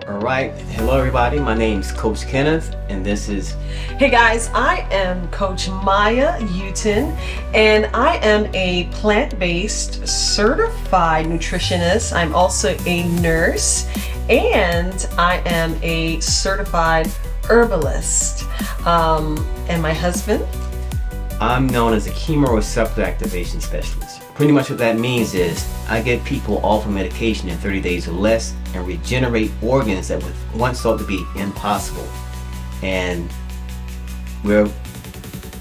All right, hello everybody. My name's Coach Kenneth, and this is. Hey guys, I am Coach Maya Huton, and I am a plant-based certified nutritionist. I'm also a nurse, and I am a certified herbalist. And my husband? I'm known as a chemoreceptor activation specialist. Pretty much what that means is I get people off of medication in 30 days or less and regenerate organs that were once thought to be impossible. And we're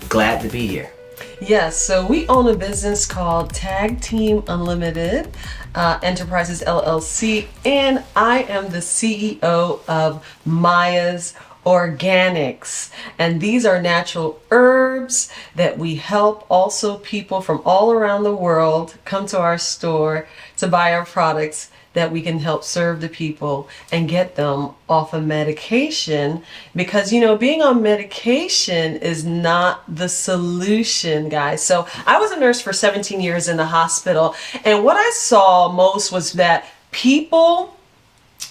glad to be here. Yes, so we own a business called TAGTEAM Unlimited Enterprises LLC, and I am the CEO of Maya's Organics, and these are natural herbs that we help also people from all around the world come to our store to buy our products that we can help serve the people and get them off of medication, because being on medication is not the solution, guys. So I was a nurse for 17 years in the hospital, and what I saw most was that people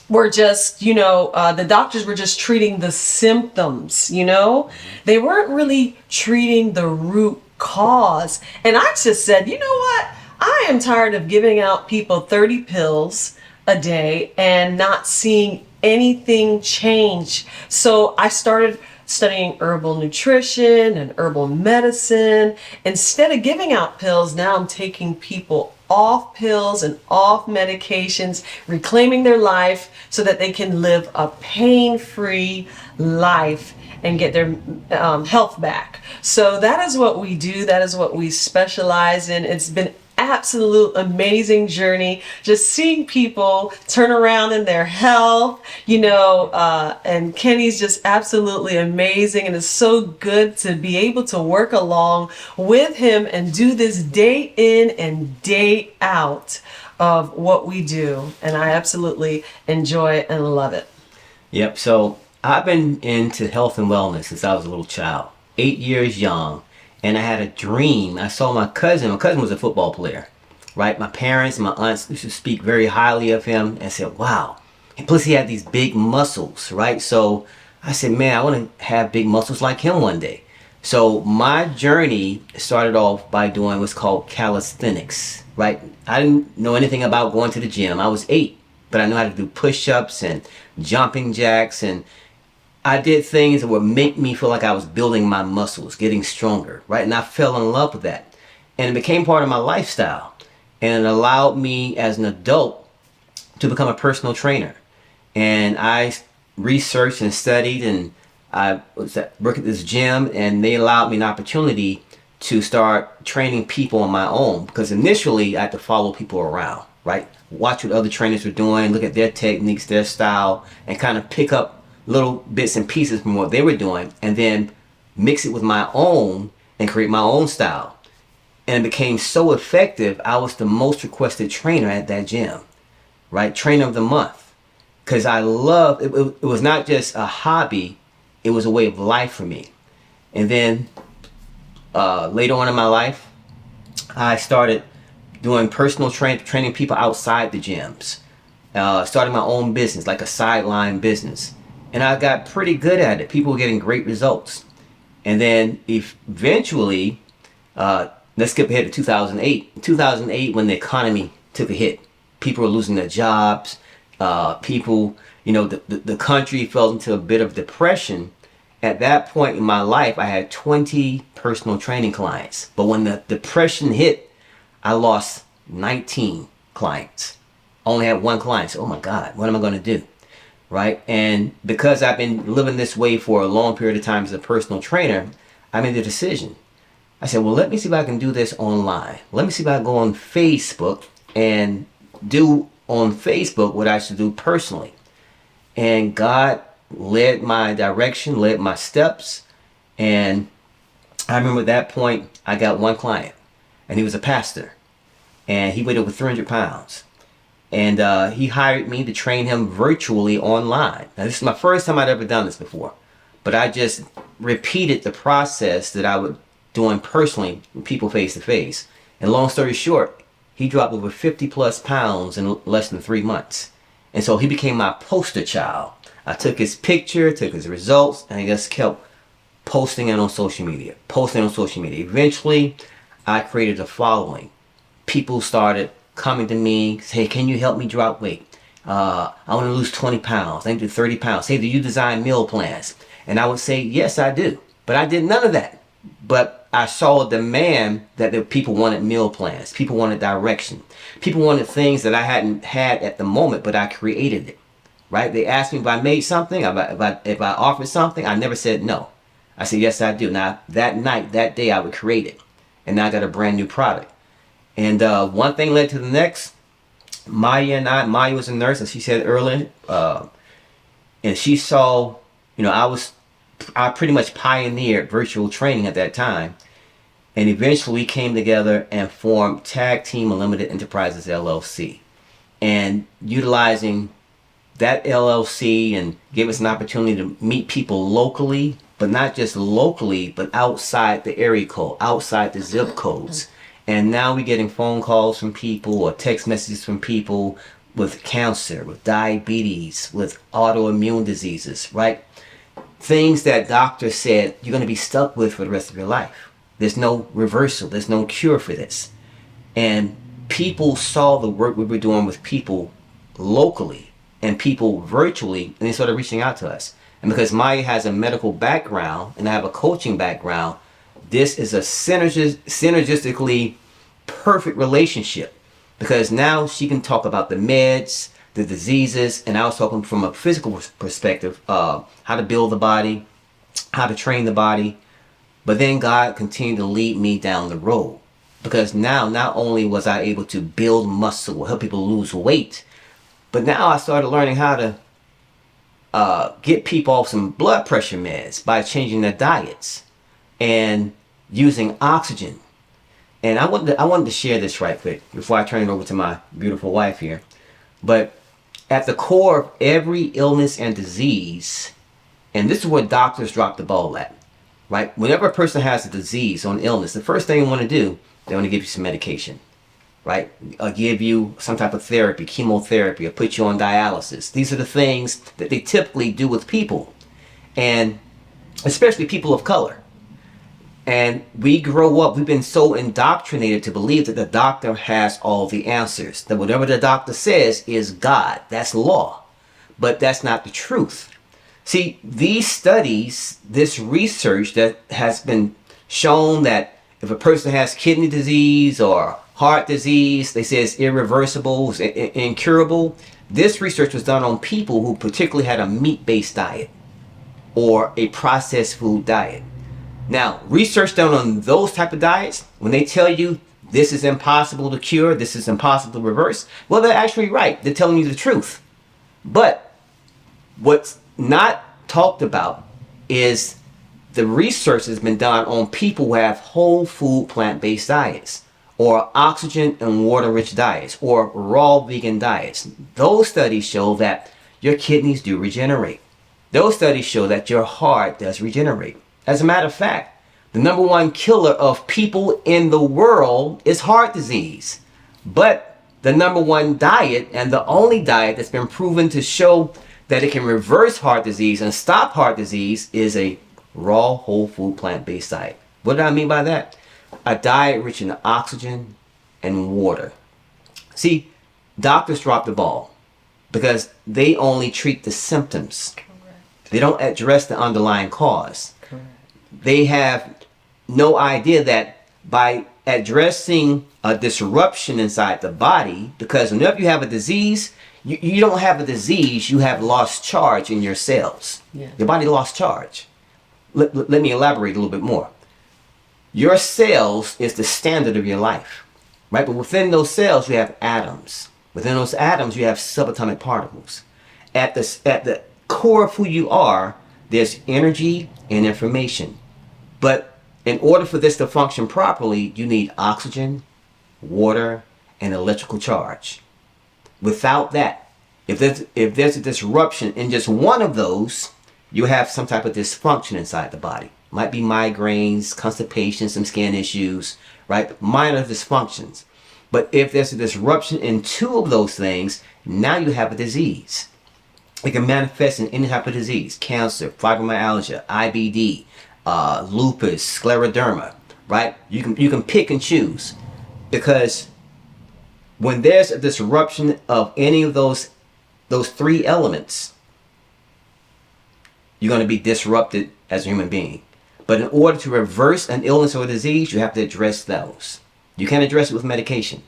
were just, the doctors were just treating the symptoms, They weren't really treating the root cause. And I just said, you know what? I am tired of giving out people 30 pills a day and not seeing anything change. So I started studying herbal nutrition and herbal medicine. Instead of giving out pills, now I'm taking people off pills and off medications, reclaiming their life so that they can live a pain-free life and get their health back. So that is what we do. That is what we specialize in. It's been absolute amazing journey, just seeing people turn around in their health, and Kenny's just absolutely amazing, and it's so good to be able to work along with him and do this day in and day out of what we do, and I absolutely enjoy it and love it. Yep, so I've been into health and wellness since I was a little child, 8 years young. And I had a dream. I saw my cousin. My cousin was a football player, right? My parents and my aunts used to speak very highly of him and said, wow. And plus he had these big muscles, right? So I said, man, I want to have big muscles like him one day. So my journey started off by doing what's called calisthenics, right? I didn't know anything about going to the gym. I was 8, but I knew how to do push-ups and jumping jacks, and I did things that would make me feel like I was building my muscles, getting stronger, right? And I fell in love with that. And it became part of my lifestyle. And it allowed me as an adult to become a personal trainer. And I researched and studied, and I was at work at this gym, and they allowed me an opportunity to start training people on my own. Because initially I had to follow people around, right? Watch what other trainers were doing, look at their techniques, their style, and kind of pick up little bits and pieces from what they were doing, and then mix it with my own and create my own style. And it became so effective, I was the most requested trainer at that gym, right? Trainer of the month. Because I loved it. It was not just a hobby, it was a way of life for me. And then later on in my life, I started doing personal training people outside the gyms. Starting my own business, like a sideline business. And I got pretty good at it. People were getting great results. And then eventually, let's skip ahead to 2008. 2008, when the economy took a hit, people were losing their jobs. People, the country fell into a bit of depression. At that point in my life, I had 20 personal training clients. But when the depression hit, I lost 19 clients. Only had one client. So, oh my God, what am I going to do? Right? And because I've been living this way for a long period of time as a personal trainer, I made the decision. I said, well, let me see if I can do this online. Let me see if I can go on Facebook and do on Facebook what I should do personally. And God led my direction, led my steps. And I remember at that point, I got one client, and he was a pastor, and he weighed over 300 pounds. And he hired me to train him virtually online. Now, this is my first time I'd ever done this before. But I just repeated the process that I would doing personally with people face to face. And long story short, he dropped over 50 plus pounds in less than 3 months. And so he became my poster child. I took his picture, took his results, and I just kept posting it on social media, posting on social media. Eventually, I created a following. People started coming to me, say, hey, can you help me drop weight? I want to lose 20 pounds. I need to do 30 pounds. Hey, do you design meal plans? And I would say, yes, I do. But I did none of that. But I saw a demand that the people wanted meal plans. People wanted direction. People wanted things that I hadn't had at the moment, but I created it. Right? They asked me if I made something, if I offered something. I never said no. I said, yes, I do. Now, that night, that day, I would create it. And now I got a brand new product. And one thing led to the next. Maya was a nurse, as she said earlier. And she saw, I pretty much pioneered virtual training at that time. And eventually we came together and formed TAGTEAM Unlimited Enterprises LLC. And utilizing that LLC and gave us an opportunity to meet people locally, but not just locally, but outside the area code, outside the zip codes. And now we're getting phone calls from people or text messages from people with cancer, with diabetes, with autoimmune diseases, right? Things that doctors said you're going to be stuck with for the rest of your life. There's no reversal. There's no cure for this. And people saw the work we were doing with people locally and people virtually, and they started reaching out to us. And because Maya has a medical background and I have a coaching background, this is a synergistically perfect relationship, because now she can talk about the meds, the diseases, and I was talking from a physical perspective, how to build the body, how to train the body. But then God continued to lead me down the road, because now not only was I able to build muscle, help people lose weight, but now I started learning how to get people off some blood pressure meds by changing their diets and using oxygen. And I wanted to share this right quick before I turn it over to my beautiful wife here. But at the core of every illness and disease, and this is where doctors drop the ball at, right? Whenever a person has a disease or an illness, the first thing they want to do, they want to give you some medication, right? Or give you some type of therapy, chemotherapy, or put you on dialysis. These are the things that they typically do with people, and especially people of color. And we grow up, we've been so indoctrinated to believe that the doctor has all the answers, that whatever the doctor says is God. That's law. But that's not the truth. See, these studies, this research that has been shown that if a person has kidney disease or heart disease, they say it's irreversible, it's incurable. This research was done on people who particularly had a meat-based diet or a processed food diet. Now, research done on those type of diets, when they tell you this is impossible to cure, this is impossible to reverse, well, they're actually right. They're telling you the truth. But what's not talked about is the research that's been done on people who have whole food plant-based diets, or oxygen and water-rich diets, or raw vegan diets. Those studies show that your kidneys do regenerate. Those studies show that your heart does regenerate. As a matter of fact, the number one killer of people in the world is heart disease. But the number one diet, and the only diet that's been proven to show that it can reverse heart disease and stop heart disease, is a raw whole food plant-based diet. What do I mean by that? A diet rich in oxygen and water. See, doctors drop the ball because they only treat the symptoms. Correct. They don't address the underlying cause. Correct. They have no idea that by addressing a disruption inside the body, because whenever you have a disease, you don't have a disease, you have lost charge in your cells. Yeah. Your body lost charge. Let me elaborate a little bit more. Your cells is the standard of your life, right? But within those cells, you have atoms. Within those atoms, you have subatomic particles. At the core of who you are, there's energy and information. But in order for this to function properly, you need oxygen, water, and electrical charge. Without that, if there's a disruption in just one of those, you have some type of dysfunction inside the body. Might be migraines, constipation, some skin issues, right? Minor dysfunctions. But if there's a disruption in two of those things, now you have a disease. It can manifest in any type of disease: cancer, fibromyalgia, IBD, lupus, scleroderma. Right? You can pick and choose, because when there's a disruption of any of those three elements, you're going to be disrupted as a human being. But in order to reverse an illness or a disease, you have to address those. You can't address it with medication,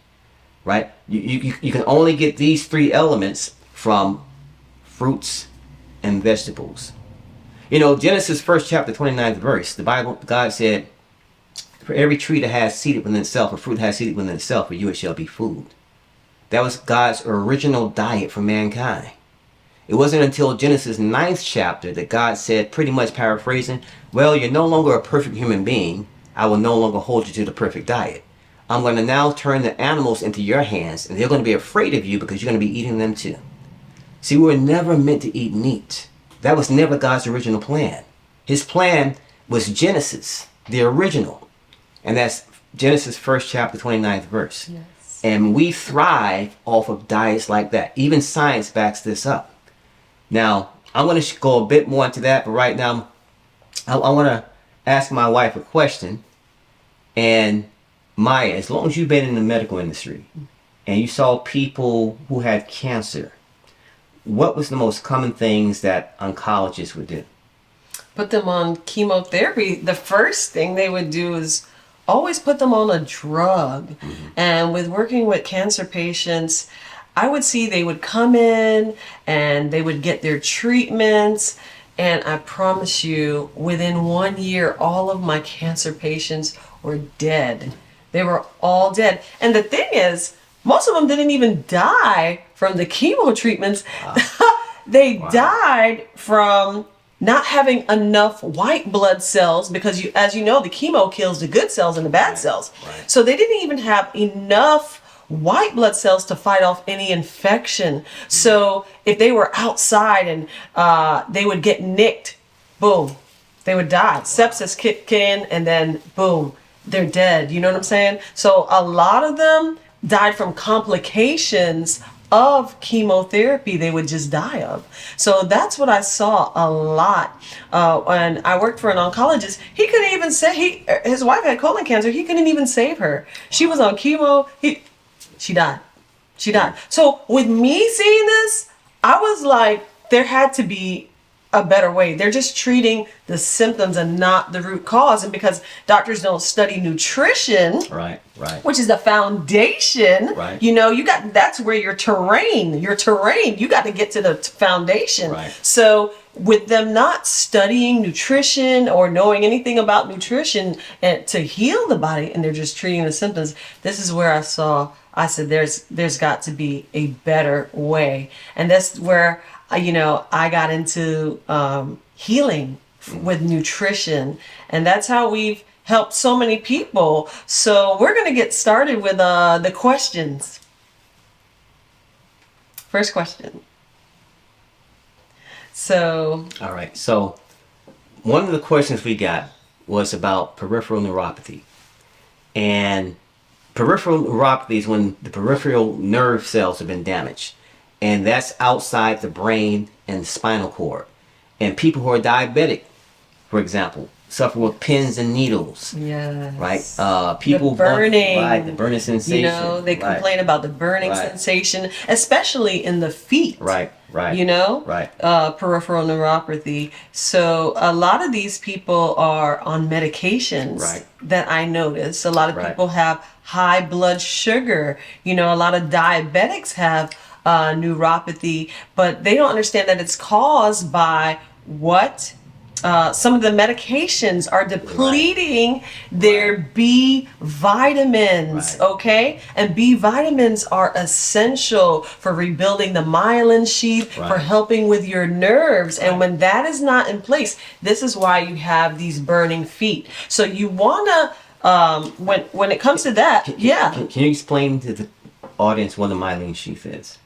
right? You can only get these three elements from fruits and vegetables. You know, Genesis 1st chapter 29th verse, the Bible, God said, "For every tree that has seed within itself, a fruit has seed within itself, for you it shall be food." That was God's original diet for mankind. It wasn't until Genesis 9th chapter that God said, pretty much paraphrasing, "Well, you're no longer a perfect human being. I will no longer hold you to the perfect diet. I'm going to now turn the animals into your hands, and they're going to be afraid of you because you're going to be eating them too." See, we were never meant to eat meat. That was never God's original plan. His plan was Genesis, the original. And that's Genesis 1st chapter 29th verse. Yes. And we thrive off of diets like that. Even science backs this up. Now, I'm going to go a bit more into that, but right now, I want to ask my wife a question. And Maya, as long as you've been in the medical industry and you saw people who had cancer, what was the most common things that oncologists would do? Put them on chemotherapy. The first thing they would do is always put them on a drug. Mm-hmm. And with working with cancer patients, I would see they would come in and they would get their treatments. And I promise you, within 1 year, all of my cancer patients were dead. They were all dead. And the thing is, most of them didn't even die from the chemo treatments. Wow. They died from not having enough white blood cells, because as you know, the chemo kills the good cells and the bad cells. Right. So they didn't even have enough white blood cells to fight off any infection. So if they were outside and they would get nicked, boom, they would die. Sepsis kicked in, and then boom, they're dead. You know what I'm saying? So a lot of them died from complications of chemotherapy they would just die of. So that's what I saw a lot. When I worked for an oncologist, he couldn't even say, his wife had colon cancer, he couldn't even save her. She was on chemo, she died. She died. So with me seeing this, I was like, there had to be a better way. They're just treating the symptoms and not the root cause. And because doctors don't study nutrition, right, which is the foundation, right, you know, that's where your terrain, you got to get to the foundation. Right. So with them not studying nutrition or knowing anything about nutrition and to heal the body, and they're just treating the symptoms, this is where I said there's got to be a better way. And that's where I got into healing with nutrition, and that's how we've helped so many people. So we're going to get started with the questions. First question. So. All right. So one of the questions we got was about peripheral neuropathy. And peripheral neuropathy is when the peripheral nerve cells have been damaged. And that's outside the brain and the spinal cord. And people who are diabetic, for example, suffer with pins and needles. Yes. Right? People the burning. The burning sensation. You know, they complain about the burning sensation, especially in the feet. Right. You know? Right. Peripheral neuropathy. So a lot of these people are on medications that I notice. A lot of people have high blood sugar. You know, a lot of diabetics have neuropathy, but they don't understand that it's caused by what some of the medications are depleting their B vitamins, okay? And B vitamins are essential for rebuilding the myelin sheath, for helping with your nerves. And when that is not in place, this is why you have these burning feet. So you want to, when it comes to that, can you explain to the audience what the myelin sheath is?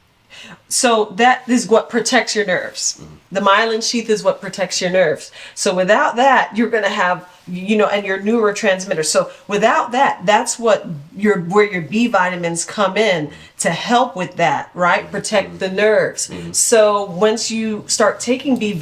So that is what protects your nerves. The myelin sheath is what protects your nerves. So without that, you're going to have and your neurotransmitters. So without that, that's where your B vitamins come in to help with that, right? Protect the nerves. So once you start taking B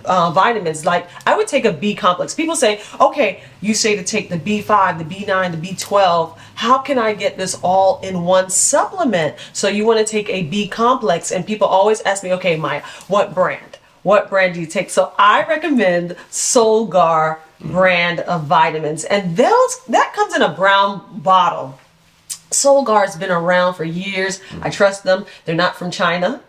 vitamins, like I would take a B complex. People say, okay, you say to take the B5, the B9, the B12. How can I get this all in one supplement? So you want to take a B complex, and people always ask me, okay, Maya, what brand? What brand do you take? So I recommend Solgar brand of vitamins, and that comes in a brown bottle. Solgar's been around for years. I trust them. They're not from China.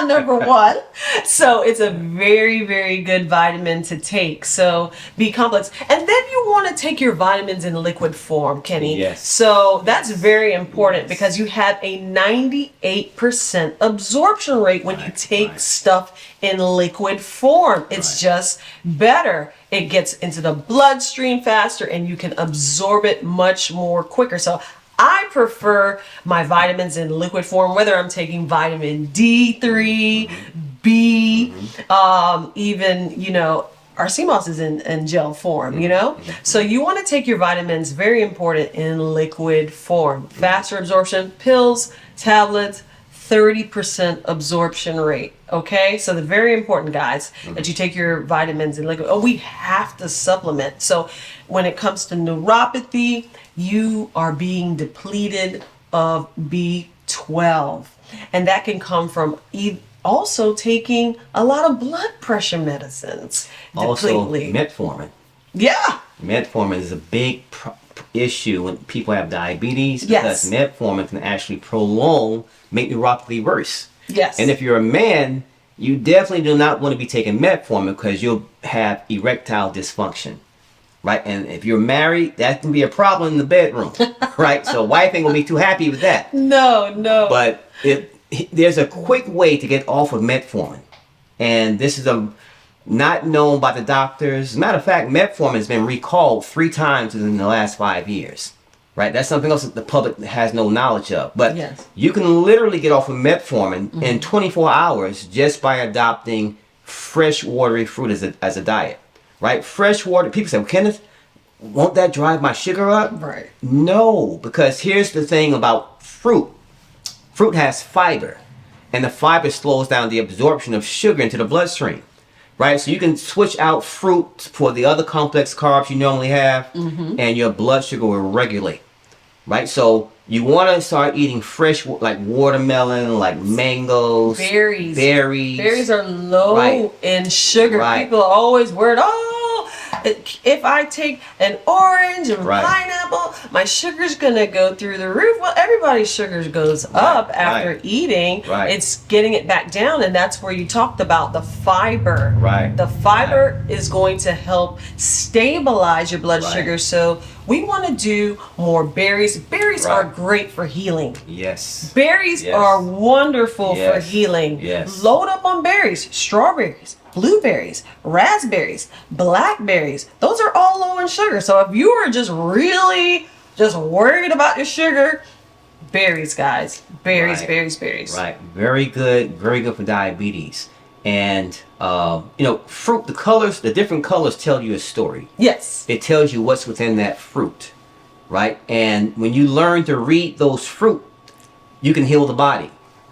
Number one. So it's a very, very good vitamin to take. So B complex. And then you want to take your vitamins in liquid form, Kenny. Yes. So that's very important because you have a 98% absorption rate when you take stuff in liquid form. It's just better. It gets into the bloodstream faster and you can absorb it much more quicker. So I prefer my vitamins in liquid form, whether I'm taking vitamin D3, B, even, our SeaMoss is in gel form, So you want to take your vitamins, very important, in liquid form. Faster absorption, pills, tablets, 30% absorption rate. Okay, so the very important, guys, that you take your vitamins in liquid. Oh, we have to supplement. So when it comes to neuropathy, you are being depleted of B12, and that can come from also taking a lot of blood pressure medicines. Also, metformin. Yeah. Metformin is a big issue when people have diabetes, because metformin can actually make neuropathy worse. Yes. And if you're a man, you definitely do not want to be taking metformin because you'll have erectile dysfunction, right? And if you're married, that can be a problem in the bedroom, right? So wife ain't gonna be too happy with that. No. But there's a quick way to get off of metformin, and this is not known by the doctors. As a matter of fact, metformin has been recalled 3 times in the last 5 years. Right, that's something else that the public has no knowledge of. But you can literally get off of metformin in 24 hours just by adopting fresh watery fruit as a diet. Right, fresh water. People say, well, Kenneth, won't that drive my sugar up? Right. No, because here's the thing about fruit. Fruit has fiber, and the fiber slows down the absorption of sugar into the bloodstream. Right, so you can switch out fruit for the other complex carbs you normally have, and your blood sugar will regulate. Right, so you want to start eating fresh, like watermelon, like mangoes, berries. Berries are low in sugar. People are always worried, if I take an orange and pineapple, my sugar's gonna go through the roof. Well, everybody's sugar goes up after eating. It's getting it back down, and that's where you talked about the fiber. The fiber is going to help stabilize your blood sugar. So we want to do more berries. Berries are great for healing. Yes. Berries are wonderful for healing. Yes. Load up on berries, strawberries, blueberries, raspberries, blackberries. Those are all low in sugar. So if you are just really worried about your sugar, berries, guys. Berries. Right. Very good for diabetes. And fruit, the different colors tell you a story. Yes. It tells you what's within that fruit. Right? And when you learn to read those fruit, you can heal the body.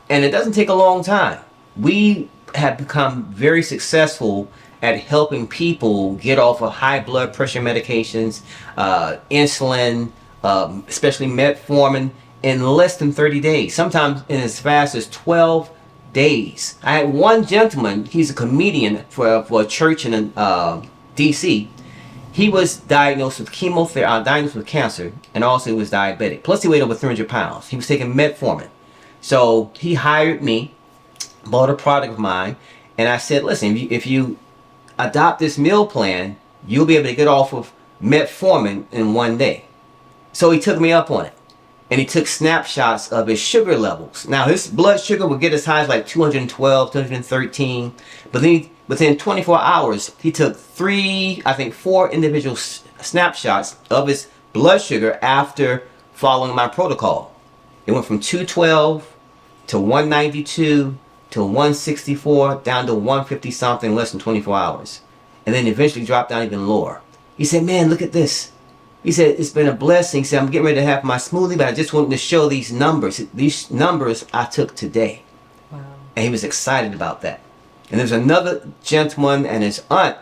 And it doesn't take a long time. We have become very successful at helping people get off of high blood pressure medications, insulin, especially metformin, in less than 30 days, sometimes in as fast as 12 days. I had one gentleman, he's a comedian for a church in DC. He was diagnosed with diagnosed with cancer, and also he was diabetic. Plus he weighed over 300 pounds. He was taking metformin. So he hired me, bought a product of mine, and I said, listen, if you adopt this meal plan, you'll be able to get off of metformin in 1 day. So he took me up on it, and he took snapshots of his sugar levels. Now his blood sugar would get as high as like 212, 213, but then within 24 hours, he took 4 individual snapshots of his blood sugar after following my protocol. It went from 212 to 192 to 164 down to 150 something in less than 24 hours. And then eventually dropped down even lower. He said, man, look at this. He said, it's been a blessing. He said, I'm getting ready to have my smoothie, but I just wanted to show these numbers. These numbers I took today. Wow. And he was excited about that. And there's another gentleman and his aunt.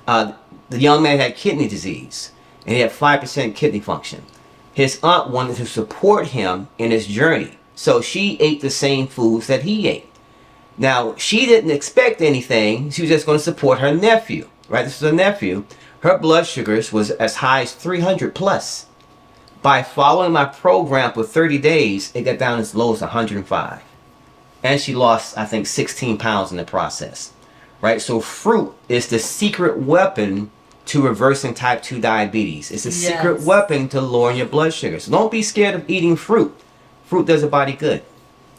The young man had kidney disease, and he had 5% kidney function. His aunt wanted to support him in his journey, so she ate the same foods that he ate. Now, she didn't expect anything. She was just going to support her nephew, right? This was a nephew. Her blood sugars was as high as 300 plus. By following my program for 30 days, it got down as low as 105. And she lost, I think, 16 pounds in the process, right? So fruit is the secret weapon to reversing type 2 diabetes. It's a secret weapon to lowering your blood sugar. So don't be scared of eating fruit. Fruit does the body good.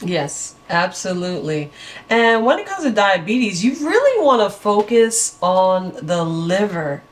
Yes, absolutely. And when it comes to diabetes, you really want to focus on the liver.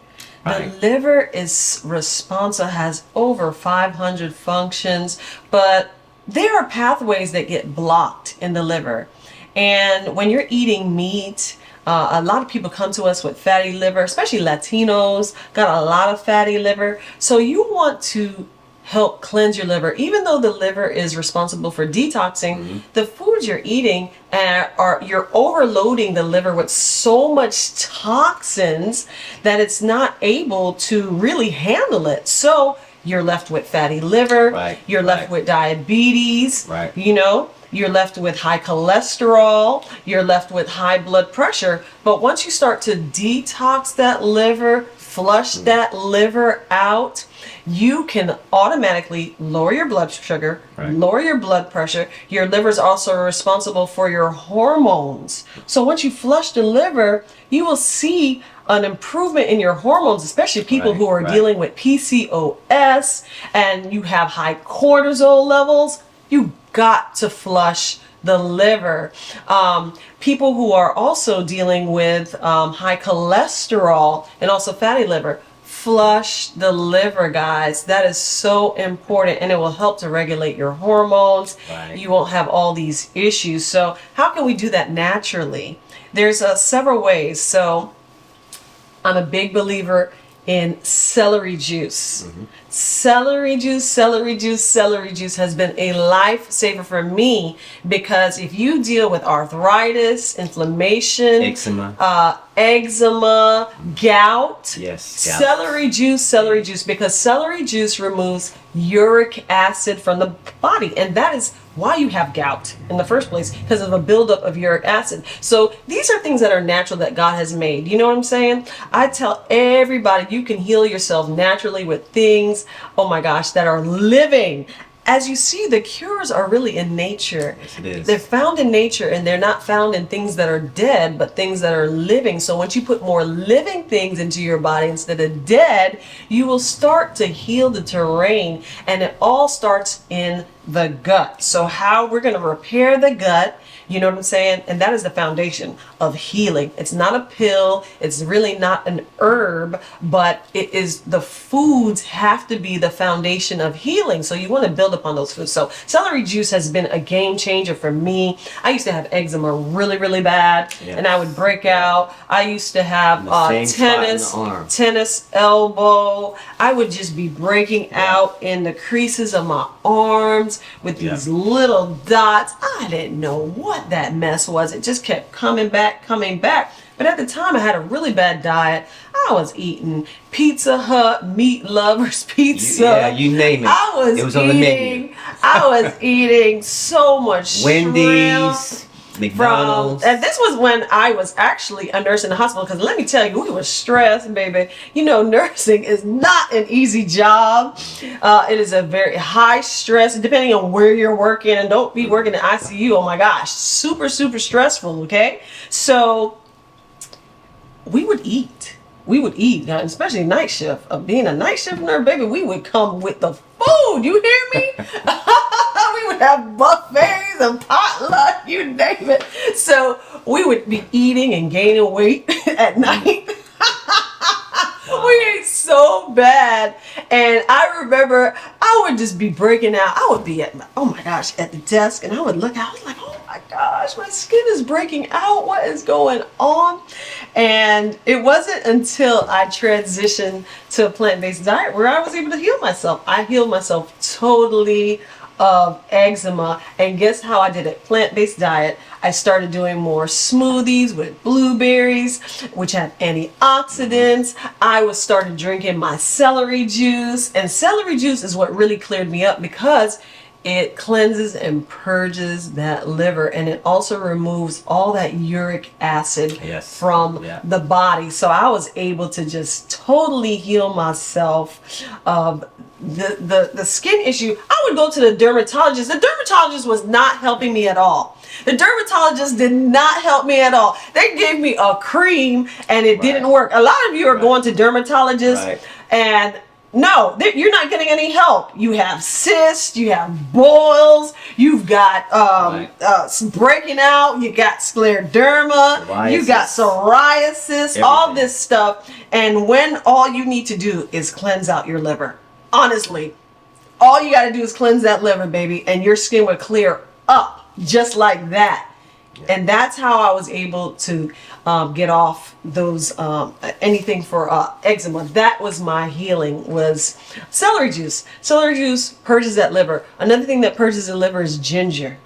Right. The liver is responsible, has over 500 functions, but there are pathways that get blocked in the liver. And when you're eating meat, a lot of people come to us with fatty liver, especially Latinos, got a lot of fatty liver. So you want to help cleanse your liver. Even though the liver is responsible for detoxing, the foods you're eating you're overloading the liver with so much toxins that it's not able to really handle it. So you're left with fatty liver, you're left with diabetes, you're left with high cholesterol, you're left with high blood pressure. But once you start to detox that liver, flush that liver out, you can automatically lower your blood sugar, lower your blood pressure. Your liver is also responsible for your hormones. So once you flush the liver, you will see an improvement in your hormones, especially people who are dealing with PCOS and you have high cortisol levels. You got to flush the liver. People who are also dealing with high cholesterol and also fatty liver, flush the liver, guys. That is so important, and it will help to regulate your hormones. You won't have all these issues. So how can we do that naturally? There's several ways. So I'm a big believer in celery juice. Celery juice has been a lifesaver for me, because if you deal with arthritis, inflammation, eczema, gout, celery juice, because celery juice removes uric acid from the body, and that is why you have gout in the first place, because of a buildup of uric acid. So these are things that are natural that God has made. You know what I'm saying? I tell everybody you can heal yourself naturally with things, oh my gosh, that are living. As you see, the cures are really in nature. Yes, it is. They're found in nature, and they're not found in things that are dead, but things that are living. So once you put more living things into your body instead of dead, you will start to heal the terrain, and it all starts in the gut. So how we're going to repair the gut, you know what I'm saying? And that is the foundation of healing. It's not a pill. It's really not an herb, but it is, the foods have to be the foundation of healing. So you want to build upon those foods. So celery juice has been a game changer for me. I used to have eczema really, really bad, and I would break out. I used to have tennis elbow. I would just be breaking out in the creases of my arms with these little dots. I didn't know what that mess was. It just kept coming back. But at the time, I had a really bad diet. I was eating Pizza Hut, Meat Lovers Pizza. Yeah, you name it. It was on the menu. I was eating so much Wendy's, McDonald's. And this was when I was actually a nurse in the hospital, because let me tell you, we were stressed, baby. You know, nursing is not an easy job. It is a very high stress, depending on where you're working, and don't be working in ICU. Oh my gosh, super, super stressful, okay? So we would eat, especially night shift. Being a night shift nurse, baby, we would come with the food. You hear me? We would have buffets and potluck, you name it. So we would be eating and gaining weight at night. We ate so bad, and I remember I would just be breaking out. I would be at the desk, and I would look out. I was like, oh my gosh, my skin is breaking out. What is going on? And it wasn't until I transitioned to a plant-based diet where I was able to heal myself. I healed myself totally of eczema. And guess how I did it? Plant-based diet. I started doing more smoothies with blueberries, which have antioxidants. I was started drinking my celery juice, and celery juice is what really cleared me up because it cleanses and purges that liver, and it also removes all that uric acid from the body. So I was able to just totally heal myself of the skin issue. I would go to the dermatologist. The dermatologist was not helping me at all. The dermatologist did not help me at all. They gave me a cream and it didn't work. A lot of you are going to dermatologists and no, you're not getting any help. You have cysts, you have boils, you've got breaking out, you got scleroderma, you got psoriasis, all this stuff. And when all you need to do is cleanse out your liver, honestly, all you got to do is cleanse that liver, baby, and your skin will clear up just like that. And that's how I was able to get off those anything for eczema. That was my healing, was celery juice. Celery juice purges that liver. Another thing that purges the liver is ginger.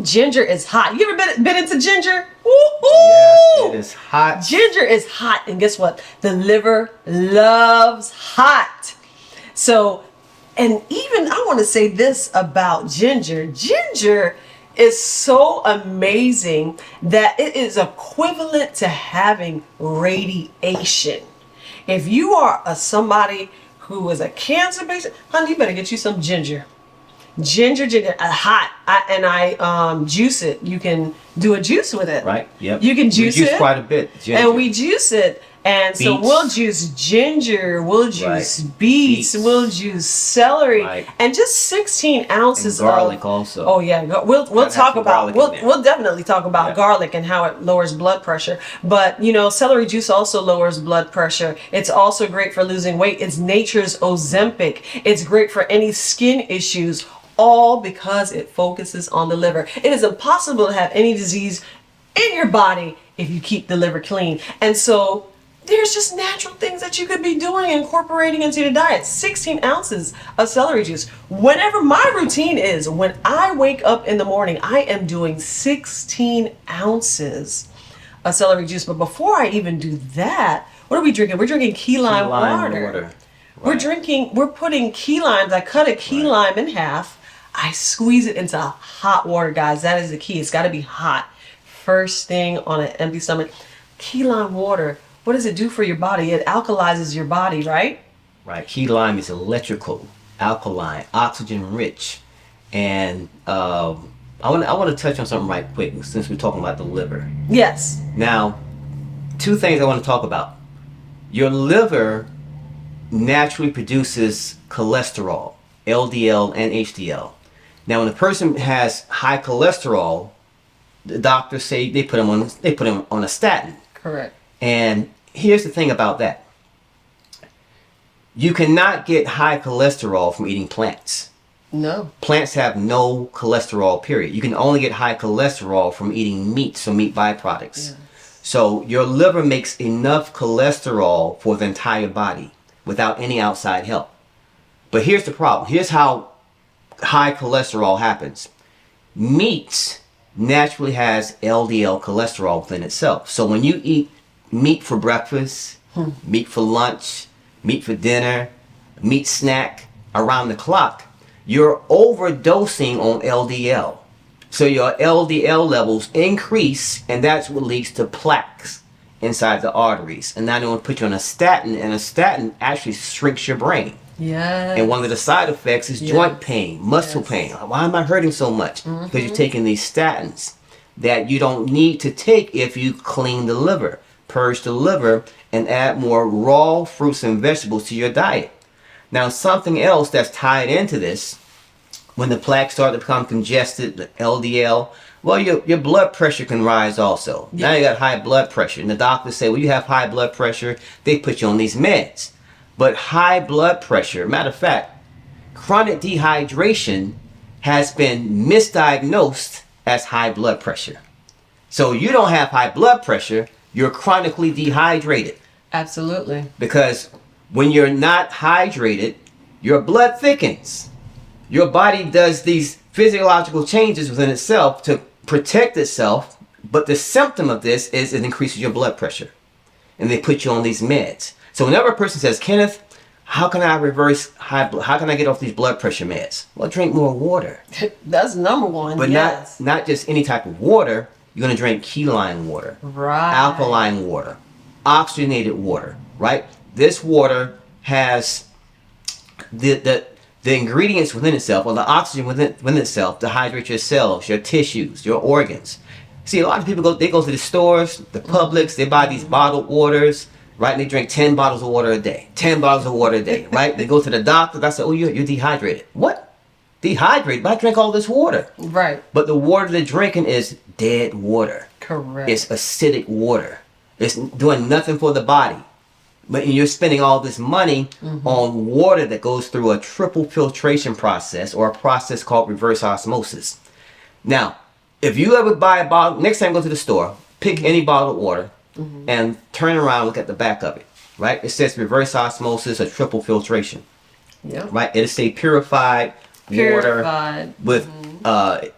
Ginger is hot. You ever been into ginger? Woo-hoo! Yes, it is hot. Ginger is hot, and guess what? The liver loves hot. So, and even I want to say this about ginger. Ginger is so amazing that it is equivalent to having radiation. If you are somebody who is a cancer patient, honey, you better get you some ginger. Ginger, hot. I juice it. You can do a juice with it. Right. Yep. You can juice it. Quite a bit. Ginger. And we juice it. And beets. So we'll juice ginger, we'll juice beets, we'll juice celery, and just 16 ounces and garlic of also. Oh yeah, we'll talk about we'll definitely talk about garlic and how it lowers blood pressure. But you know, celery juice also lowers blood pressure. It's also great for losing weight. It's nature's Ozempic. It's great for any skin issues, all because it focuses on the liver. It is impossible to have any disease in your body if you keep the liver clean. And so there's just natural things that you could be doing, incorporating into your diet. 16 ounces of celery juice. Whenever my routine is, when I wake up in the morning, I am doing 16 ounces of celery juice. But before I even do that, what are we drinking? We're drinking key lime water. Right. We're putting key limes. I cut a key lime in half. I squeeze it into hot water, guys. That is the key. It's got to be hot. First thing on an empty stomach. Key lime water. What does it do for your body? It alkalizes your body, right? Right. Key lime is electrical, alkaline, oxygen rich. And I want to touch on something right quick since we're talking about the liver. Yes. Now, two things I want to talk about. Your liver naturally produces cholesterol, LDL and HDL. Now, when a person has high cholesterol, the doctors say they put them on a statin. Correct. And here's the thing about that. You cannot get high cholesterol from eating plants. No. Plants have no cholesterol, period. You can only get high cholesterol from eating meat, so meat byproducts. Yes. So your liver makes enough cholesterol for the entire body without any outside help. But here's the problem. Here's how high cholesterol happens. Meat naturally has LDL cholesterol within itself. So when you eat meat for breakfast, meat for lunch, meat for dinner, meat snack around the clock, you're overdosing on LDL. So your LDL levels increase, and that's what leads to plaques inside the arteries. And now they want to put you on a statin, and a statin actually shrinks your brain. Yes. And one of the side effects is joint pain, muscle pain. Why am I hurting so much? Because you're taking these statins that you don't need to take if you clean the liver, purge the liver, and add more raw fruits and vegetables to your diet. Now, something else that's tied into this, when the plaques start to become congested, the LDL, well, your blood pressure can rise also. Now you got high blood pressure. And the doctors say, well, you have high blood pressure. They put you on these meds. But high blood pressure, matter of fact, chronic dehydration has been misdiagnosed as high blood pressure. So you don't have high blood pressure, you're chronically dehydrated. Absolutely. Because when you're not hydrated, your blood thickens. Your body does these physiological changes within itself to protect itself, but the symptom of this is it increases your blood pressure. And they put you on these meds. So whenever a person says, Kenneth, how can I how can I get off these blood pressure meds? Well, drink more water. That's number one. But yes. not just any type of water. You're going to drink keyline water, Right. alkaline water, oxygenated water, right? This water has the ingredients within itself, or the oxygen within itself, to hydrate your cells, your tissues, your organs. See, a lot of people go to the stores, the Publix, they buy these bottled waters, right? And they drink 10 bottles of water a day, 10 bottles of water a day, right? They go to the doctor, I say, oh, you're dehydrated. What? Dehydrated? But I drink all this water. Right. But the water they're drinking is dead water. Correct. It's acidic water. It's doing nothing for the body. But you're spending all this money on water that goes through a triple filtration process, or a process called reverse osmosis. Now, if you ever buy a bottle, next time go to the store, pick any bottled water and turn around and look at the back of it, right? It says reverse osmosis or triple filtration, Yep. right? It'll say purified water with,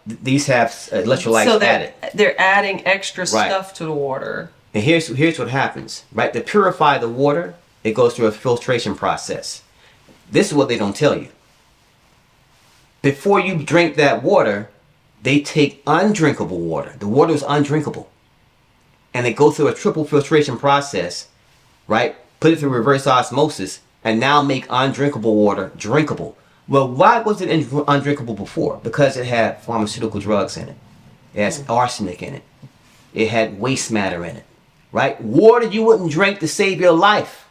these have electrolytes So added. they're adding extra Right. stuff to the water. And here's what happens, right? To purify the water, it goes through a filtration process. This is what they don't tell you. Before you drink that water, they take undrinkable water. The water is undrinkable. And they go through a triple filtration process, right? Put it through reverse osmosis, and now make undrinkable water drinkable. Well, why was it undrinkable before? Because it had pharmaceutical drugs in it. It has arsenic in it. It had waste matter in it. Right? Water you wouldn't drink to save your life.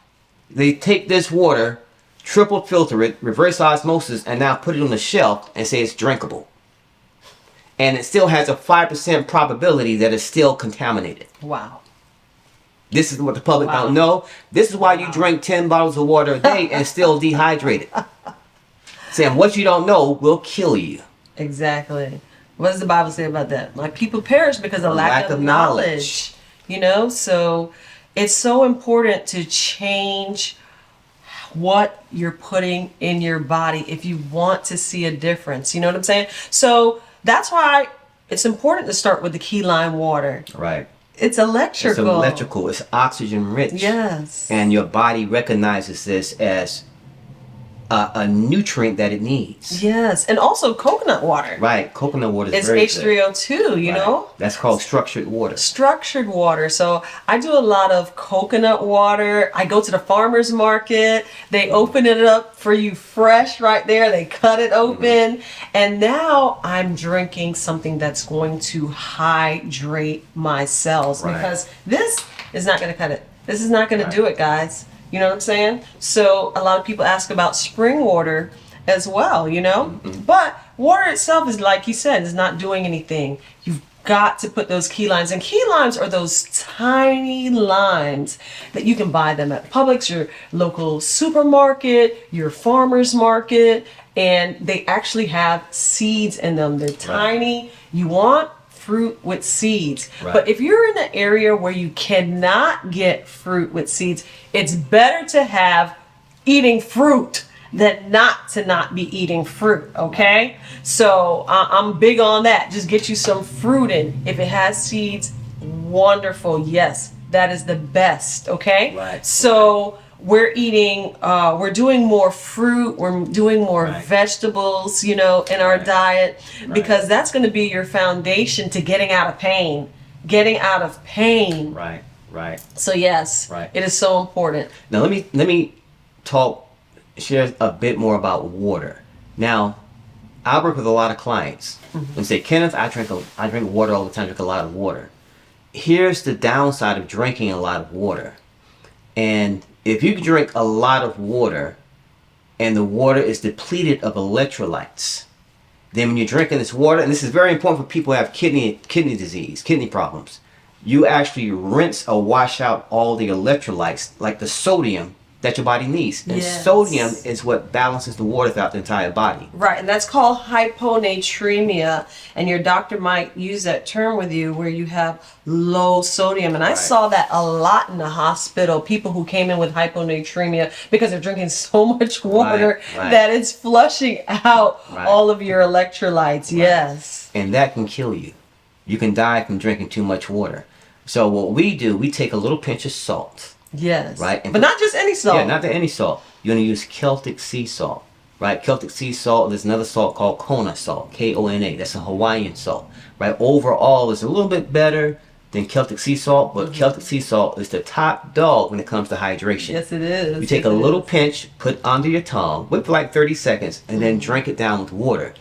They take this water, triple filter it, reverse osmosis, and now put it on the shelf and say it's drinkable. And it still has a 5% probability that it's still contaminated. Wow. This is what the public don't know. This is why you drink 10 bottles of water a day and still dehydrated. Saying what you don't know will kill you. Exactly. What does the Bible say about that? My people perish because of lack of knowledge. You know, so it's so important to change what you're putting in your body if you want to see a difference. You know what I'm saying? So that's why it's important to start with the keyline water. Right. It's electrical. It's electrical. It's oxygen rich. Yes. And your body recognizes this as a nutrient that it needs. Yes. And also coconut water. Right. Coconut water is It's very H3O2, you Right. know? That's called structured water. Structured water. So I do a lot of coconut water. I go to the farmer's market. They open it up for you fresh right there. They cut it open. And now I'm drinking something that's going to hydrate my cells. Right. Because this is not going to cut it. This is not going to do it, guys. You know what I'm saying? So a lot of people ask about spring water as well, you know? But water itself is, like you said, is not doing anything. You've got to put those key limes. And key limes are those tiny limes that you can buy them at Publix, your local supermarket, your farmer's market. And they actually have seeds in them. They're tiny. You want fruit with seeds. Right. But if you're in an area where you cannot get fruit with seeds, it's better to have eating fruit than not be eating fruit, okay? So I'm big on that. Just get you some fruit in. If it has seeds, wonderful. Yes, that is the best, okay? Right. So we're eating, we're doing more fruit, we're doing more Right. vegetables, you know, in our Right. diet, because that's going to be your foundation to getting out of pain. Getting out of pain. Right. Right. So yes, Right. it is so important. Now let me share a bit more about water. Now, I work with a lot of clients and say, Kenneth, I drink water all the time. I drink a lot of water. Here's the downside of drinking a lot of water. And if you drink a lot of water and the water is depleted of electrolytes, then when you're drinking this water, and this is very important for people who have kidney disease, kidney problems, you actually rinse or wash out all the electrolytes, like the sodium that your body needs. And Yes. sodium is what balances the water throughout the entire body. Right, and that's called hyponatremia. And your doctor might use that term with you where you have low sodium. And I Right. saw that a lot in the hospital. People who came in with hyponatremia because they're drinking so much water right. that it's flushing out Right. all of your electrolytes. Yes. And that can kill you. You can die from drinking too much water. So what we do, we take a little pinch of salt. Yes. Right. And But not just any salt. Yeah, not any salt. You're going to use Celtic sea salt. Right. Celtic sea salt. There's another salt called Kona salt. Kona. That's a Hawaiian salt. Right. Overall, it's a little bit better than Celtic sea salt, but Celtic sea salt is the top dog when it comes to hydration. Yes, it is. You take Yes, a it little is. pinch, put it under your tongue, wait for like 30 seconds, and then drink it down with water.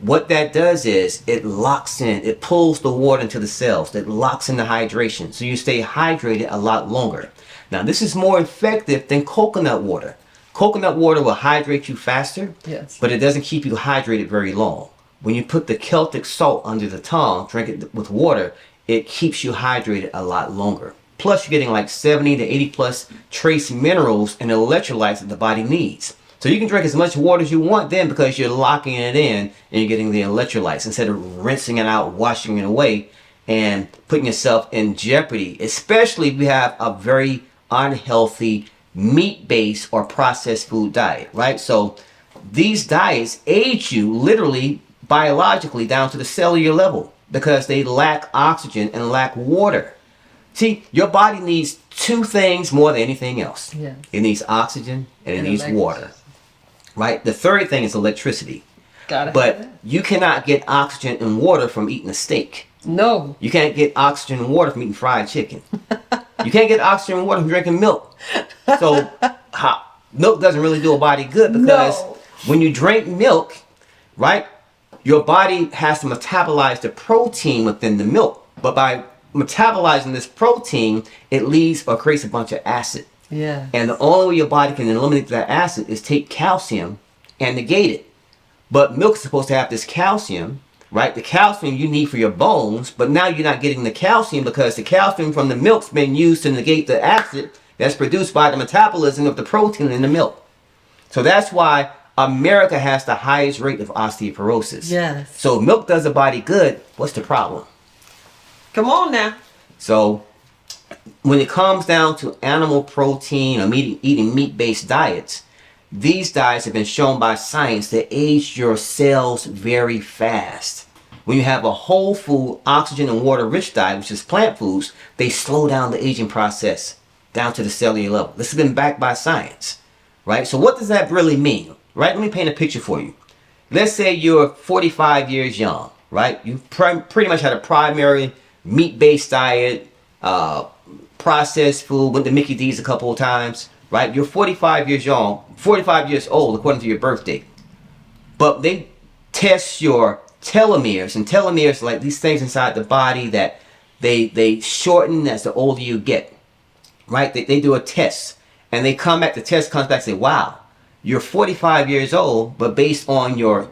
What that does is it locks in, it pulls the water into the cells, it locks in the hydration, so you stay hydrated a lot longer. Now, this is more effective than coconut water. Coconut water will hydrate you faster, Yes. but it doesn't keep you hydrated very long. When you put the Celtic salt under the tongue, drink it with water, it keeps you hydrated a lot longer. Plus, you're getting like 70 to 80 plus trace minerals and electrolytes that the body needs. So you can drink as much water as you want then because you're locking it in and you're getting the electrolytes instead of rinsing it out, washing it away, and putting yourself in jeopardy, especially if you have a very unhealthy meat-based or processed food diet, right? So these diets age you literally biologically down to the cellular level because they lack oxygen and lack water. See, your body needs two things more than anything else. Yes. It needs oxygen and it And needs water, right? The third thing is electricity. Got it. But you cannot get oxygen and water from eating a steak. No. You can't get oxygen and water from eating fried chicken. You can't get oxygen and water from drinking milk. So milk doesn't really do a body good because No. when you drink milk, right, your body has to metabolize the protein within the milk. But by metabolizing this protein, it leaves or creates a bunch of acid. Yeah. And the only way your body can eliminate that acid is take calcium and negate it. But milk is supposed to have this calcium, right? The calcium you need for your bones, but now you're not getting the calcium because the calcium from the milk's been used to negate the acid that's produced by the metabolism of the protein in the milk. So that's why America has the highest rate of osteoporosis. Yes. So if milk does a body good, what's the problem? Come on now. So when it comes down to animal protein or eating meat-based diets, these diets have been shown by science to age your cells very fast. When you have a whole food, oxygen and water rich diet, which is plant foods, they slow down the aging process down to the cellular level. This has been backed by science, right? So what does that really mean, right? Let me paint a picture for you. Let's say you're 45 years young, right? You pretty much had a primary meat-based diet, processed food, went to Mickey D's a couple of times, right? You're 45 years young, 45 years old according to your birth date. But they test your telomeres, and telomeres are like these things inside the body that they shorten as the older you get, right? They do a test, and they come back, the test comes back and say, wow, you're 45 years old, but based on your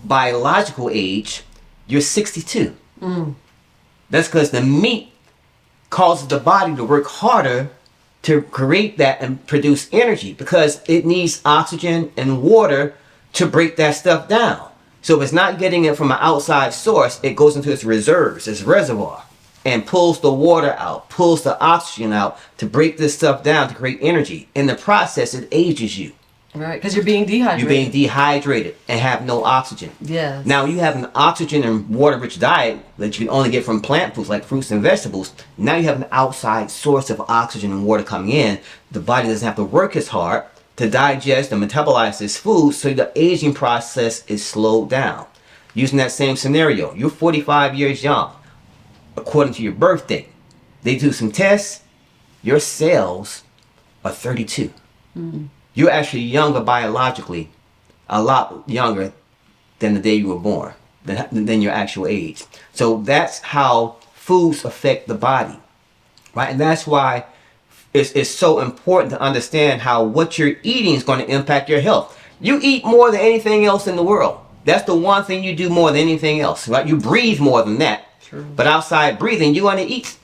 biological age, you're 62. That's because the meat causes the body to work harder to create that and produce energy because it needs oxygen and water to break that stuff down. So if it's not getting it from an outside source, it goes into its reserves, its reservoir, and pulls the water out, pulls the oxygen out to break this stuff down to create energy. In the process, it ages you. Right, because you're being dehydrated. You're being dehydrated and have no oxygen. Yes. Now you have an oxygen and water-rich diet that you can only get from plant foods like fruits and vegetables. Now you have an outside source of oxygen and water coming in. The body doesn't have to work as hard to digest and metabolize this food, so the aging process is slowed down. Using that same scenario, you're 45 years young, according to your birth date. They do some tests, your cells are 32. You're actually younger biologically, a lot younger than the day you were born, than your actual age. So that's how foods affect the body, right? And that's why it's so important to understand how what you're eating is going to impact your health. You eat more than anything else in the world. That's the one thing you do more than anything else, right? You breathe more than that. True. But outside breathing, you're going to eat.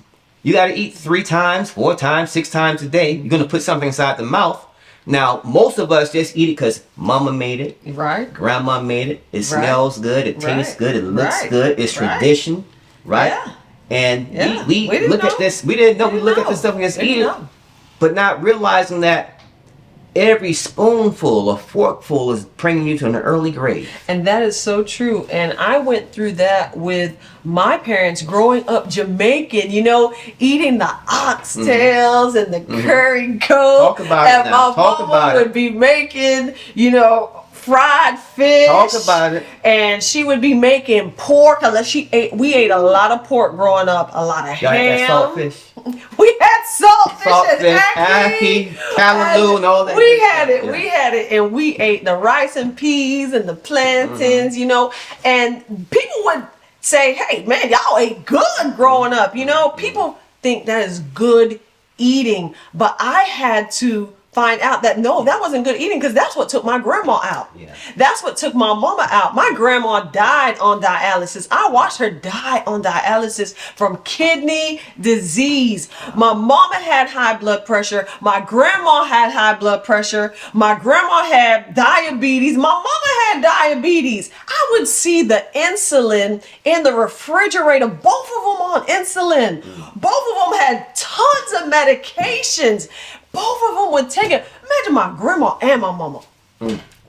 You got to eat 3 times, 4 times, 6 times a day. You're going to put something inside the mouth. Now, most of us just eat it because mama made it. Right. Grandma made it. It smells good. It tastes good. It looks good. It's tradition. Right? Yeah. And Yeah. we We didn't look know. at this. We didn't know. We look at know. this stuff and just We eat didn't it. know. But not realizing that every spoonful or forkful is bringing you to an early grave. And that is so true. And I went through that with my parents growing up Jamaican, you know, eating the oxtails and the curry goat. Talk about it and now. my Talk mama about would it. be making, you know, fried fish. Talk about it. And she would be making pork. We ate a lot of pork growing up, a lot of Y'all had that ham. saltfish? We had saltfish, Saltfish, and ackee, callaloo, and all that. We had it. Yeah. We had it, and we ate the rice and peas and the plantains, you know. And people would say, "Hey, man, y'all ate good growing up." You know, people think that is good eating, but I had to find out that no, that wasn't good eating, because that's what took my grandma out. Yeah. That's what took my mama out. My grandma died on dialysis. I watched her die on dialysis from kidney disease. My mama had high blood pressure. My grandma had high blood pressure. My grandma had diabetes. My mama had diabetes. I would see the insulin in the refrigerator, both of them on insulin. Both of them had tons of medications. Both of them would take it. Imagine my grandma and my mama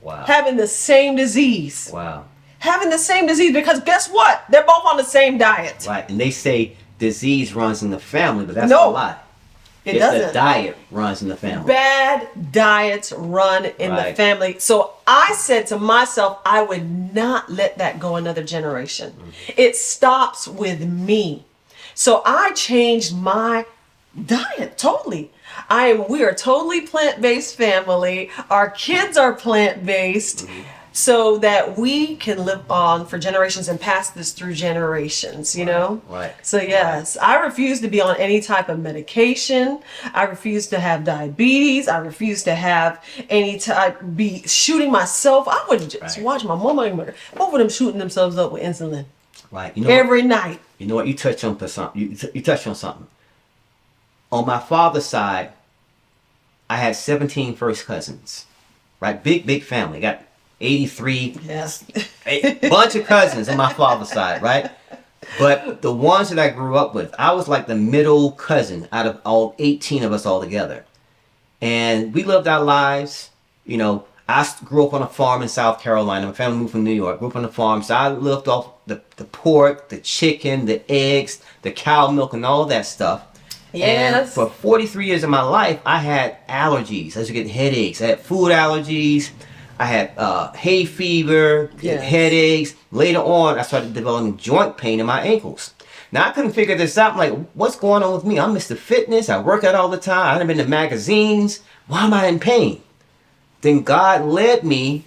Wow. having the same disease. Wow. Having the same disease, because guess what? They're both on the same diet. Right. And they say disease runs in the family, but that's No, a lie. It It's doesn't. the diet runs in the family. Bad diets run in the Right. family. So I said to myself, I would not let that go another generation. It stops with me. So I changed my diet totally. We are totally plant-based family. Our kids are plant-based, so that we can live on for generations and pass this through generations, you know? Right. So yes, I refuse to be on any type of medication. I refuse to have diabetes. I refuse to have any type, be shooting myself. I would just watch my mama and both of them shooting themselves up with insulin Right. You know every night. You know what? You touched on something. You touched on something. On my father's side, I had 17 first cousins. Right? Big family. Got 83. Yes. A bunch of cousins on my father's side, right? But the ones that I grew up with, I was like the middle cousin out of all 18 of us all together. And we lived our lives. You know, I grew up on a farm in South Carolina. My family moved from New York. Grew up on a farm. So I lived off the pork, the chicken, the eggs, the cow milk, and all that stuff. And Yes. for 43 years of my life, I had allergies. I used to get headaches. I had food allergies. I had hay fever, Yes. headaches. Later on, I started developing joint pain in my ankles. Now, I couldn't figure this out. I'm like, what's going on with me? I'm Mr. Fitness. I work out all the time. I've been in magazines. Why am I in pain? Then God led me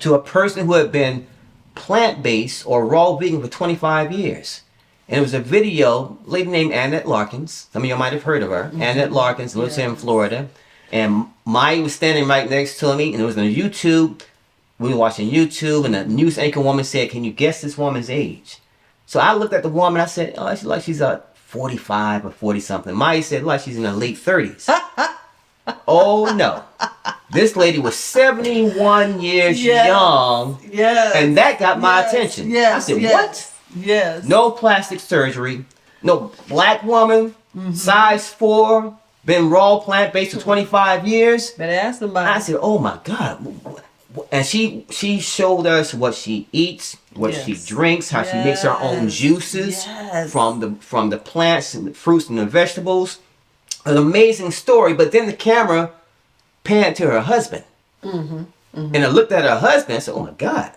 to a person who had been plant-based or raw vegan for 25 years. And it was a video, a lady named Annette Larkins. Some of you might have heard of her. Annette Larkins lives here in Florida. And Maya was standing right next to me, and it was on YouTube. We were watching YouTube, and the news anchor woman said, "Can you guess this woman's age?" So I looked at the woman. I said, "Oh, she's like she's 45 or 40 something." Maya said, "Like she's in her late 30s." Oh no! This lady was 71 years young, Yes. and that got my Yes. attention. Yes. I said, yes. "What? Yes. No plastic surgery, no black woman, size 4, been raw plant-based for 25 years." Better ask somebody. I said, "Oh my God." And she showed us what she eats, what she Yes. drinks, how she makes her own Yes. juices Yes. from the plants and the fruits and the vegetables. An amazing story. But then the camera panned to her husband. And I looked at her husband and said, "Oh my God."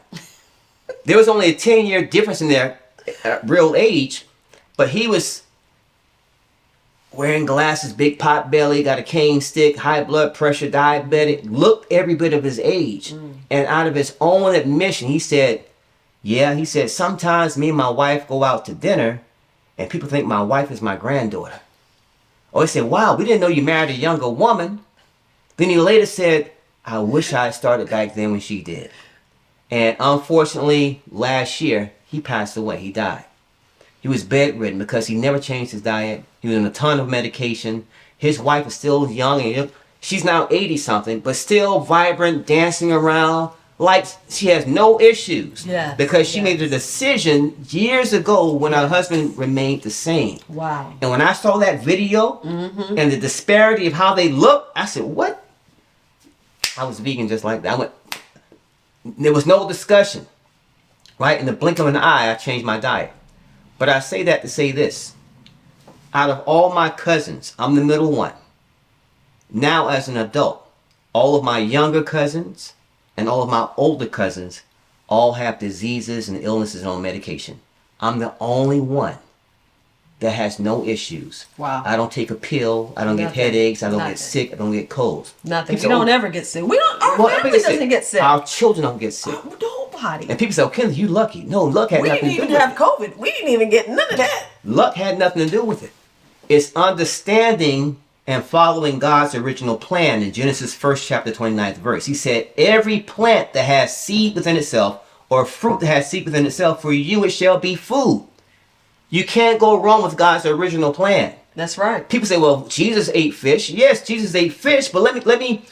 There was only a 10-year difference in their real age, but he was wearing glasses, big pot belly, got a cane stick, high blood pressure, diabetic, looked every bit of his age. And out of his own admission, he said, he said, "Sometimes me and my wife go out to dinner and people think my wife is my granddaughter." Or he said, "Wow, we didn't know you married a younger woman." Then he later said, "I wish I had started back then when she did." And unfortunately, last year, he passed away. He died. He was bedridden because he never changed his diet. He was on a ton of medication. His wife is still young, and she's now 80 something, but still vibrant, dancing around like she has no issues. Yes, because she yes. made a decision years ago when her husband remained the same. Wow. And when I saw that video and the disparity of how they look, I said, what? I was vegan just like that. I went, there was no discussion. Right? In the blink of an eye, I changed my diet. But I say that to say this. Out of all my cousins, I'm the middle one. Now as an adult, all of my younger cousins and all of my older cousins all have diseases and illnesses and on medication. I'm the only one that has no issues. Wow. I don't take a pill. I don't get Nothing. headaches. I don't Nothing. get sick. I don't get colds. Nothing. People We say, don't "Oh, ever get sick. We don't. Our well, family doesn't get sick. Our children don't get sick. Nobody. And people say, "Oh, Kenneth, you lucky." No, luck had We nothing didn't to do even with have it. COVID. We didn't even get none of that. Luck had nothing to do with it. It's understanding and following God's original plan in Genesis 1st chapter 29th verse. He said, every plant that has seed within itself or fruit that has seed within itself, for you it shall be food. You can't go wrong with God's original plan. That's right. People say, well, Jesus ate fish. Yes, Jesus ate fish, but let me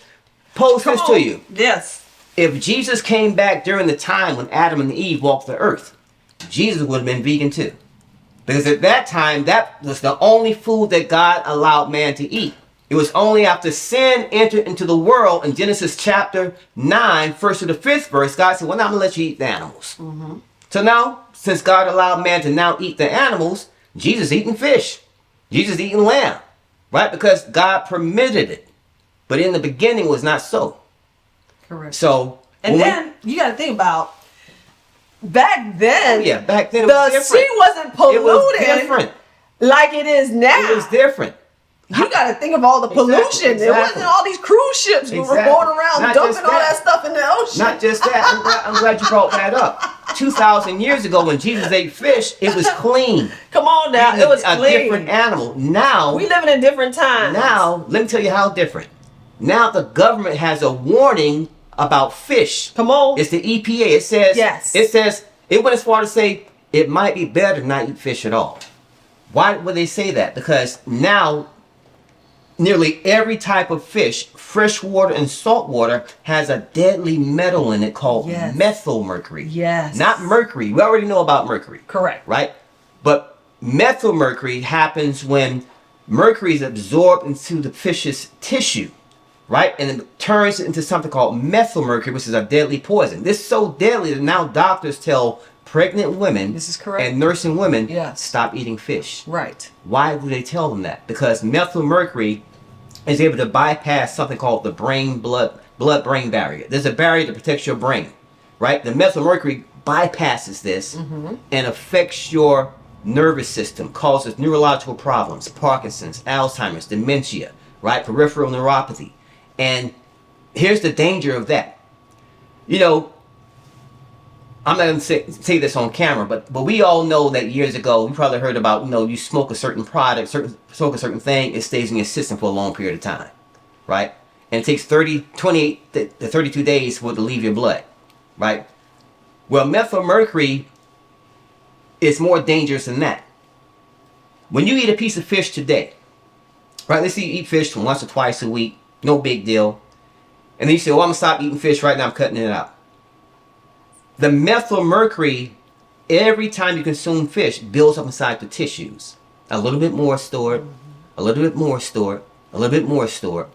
pose this to you. Yes. If Jesus came back during the time when Adam and Eve walked the earth, Jesus would have been vegan too. Because at that time, that was the only food that God allowed man to eat. It was only after sin entered into the world in Genesis chapter 9, 1st to the 5th verse, God said, well, now I'm going to let you eat the animals. So now, since God allowed man to now eat the animals, Jesus eating fish. Jesus eating lamb. Right? Because God permitted it. But in the beginning it was not so. Correct. So, And then you got to think about back then. yeah, back then it was the different. sea wasn't polluted It was different. like it is now. It was different. You got to think of all the pollution. There wasn't all these cruise ships who were Exactly. going around Not dumping just all that. that stuff in the ocean. Not just that. I'm glad you brought that up. 2,000 years ago when Jesus ate fish, it was clean. Come on now, Eating it was a clean. different animal. Now, We living in different times. now, let me tell you how different. Now the government has a warning about fish. Come on. It's the EPA. It says, Yes. it went as far to say it might be better to not eat fish at all. Why would they say that? Because now nearly every type of fish, freshwater and saltwater, has a deadly metal in it called Yes. methylmercury. Yes. Not mercury. We already know about mercury. Correct. Right? But methylmercury happens when mercury is absorbed into the fish's tissue. Right? And it turns into something called methylmercury, which is a deadly poison. This is so deadly that now doctors tell pregnant women This is correct. and nursing women, Yes. stop eating fish. Right. Why do they tell them that? Because methylmercury is able to bypass something called the blood-brain barrier. There's a barrier that protects your brain, right? The methylmercury bypasses this and affects your nervous system, causes neurological problems, Parkinson's, Alzheimer's, dementia, right? Peripheral neuropathy. And here's the danger of that. You know, I'm not going to say this on camera, but we all know that years ago, we probably heard about, you know, you smoke a certain product, smoke a certain thing, it stays in your system for a long period of time, right? And it takes 28 to 32 days for it to leave your blood, right? Well, methylmercury is more dangerous than that. When you eat a piece of fish today, right? Let's say you eat fish once or twice a week, no big deal. And then you say, well, I'm going to stop eating fish right now, I'm cutting it out. The methylmercury, every time you consume fish, builds up inside the tissues. A little bit more stored, a little bit more stored, a little bit more stored.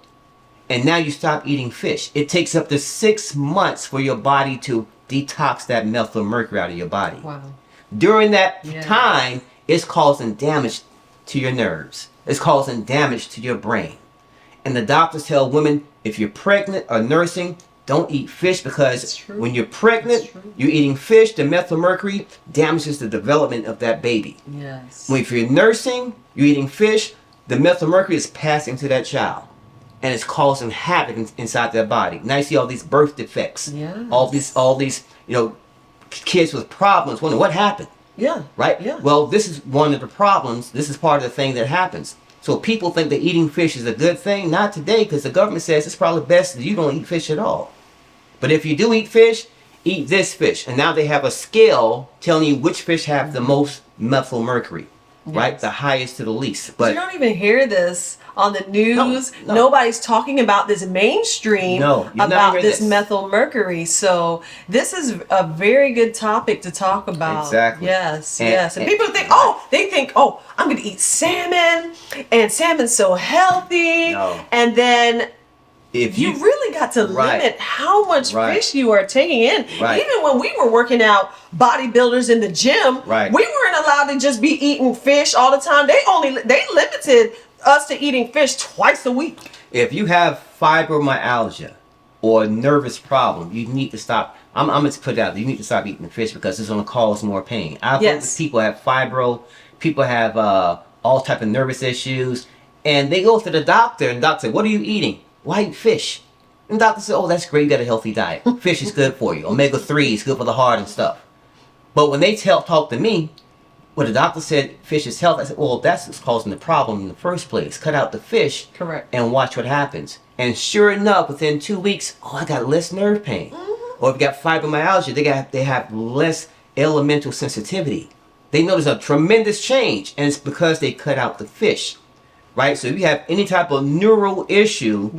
And now you stop eating fish. It takes up to 6 months for your body to detox that methylmercury out of your body. Wow. During that Yeah. time, it's causing damage to your nerves. It's causing damage to your brain. And the doctors tell women, if you're pregnant or nursing, don't eat fish because That's true. when you're pregnant, That's true. you're eating fish, the methylmercury damages the development of that baby. Yes. If you're nursing, you're eating fish, the methylmercury is passing to that child. And it's causing havoc inside their body. Now you see all these birth defects. Yes. All these, you know, kids with problems wondering what happened. Yeah. Right? Yeah. Well, this is one of the problems. This is part of the thing that happens. So people think that eating fish is a good thing. Not today, because the government says it's probably best that you don't eat fish at all. But if you do eat fish, eat this fish. And now they have a scale telling you which fish have the most methyl mercury, right? The highest to the least. But you don't even hear this on the news. No. Nobody's talking about this mainstream about this methyl mercury. So this is a very good topic to talk about. Exactly. Yes, yes. And people think, oh, I'm going to eat salmon, and salmon's so healthy. No. And then if you really got to limit how much fish you are taking in. Even when we were working out, bodybuilders in the gym, we weren't allowed to just be eating fish all the time. They limited us to eating fish twice a week. If you have fibromyalgia or a nervous problem, you need to stop. I'm going to put it out. You need to stop eating fish because it's going to cause more pain. I've heard that people have fibro, people have all type of nervous issues, and they go to the doctor, and the doctor said, "What are you eating?" "Why eat fish?" And the doctor said, "Oh, that's great. You got a healthy diet. Fish is good for you. Omega-3 is good for the heart and stuff." But when they talk to me, well, the doctor said fish is healthy. I said, well, that's what's causing the problem in the first place. Cut out the fish. Correct. And watch what happens. And sure enough, within 2 weeks, I got less nerve pain. Or if you got fibromyalgia, they have less elemental sensitivity. They notice a tremendous change. And it's because they cut out the fish. Right? So if you have any type of neural issue,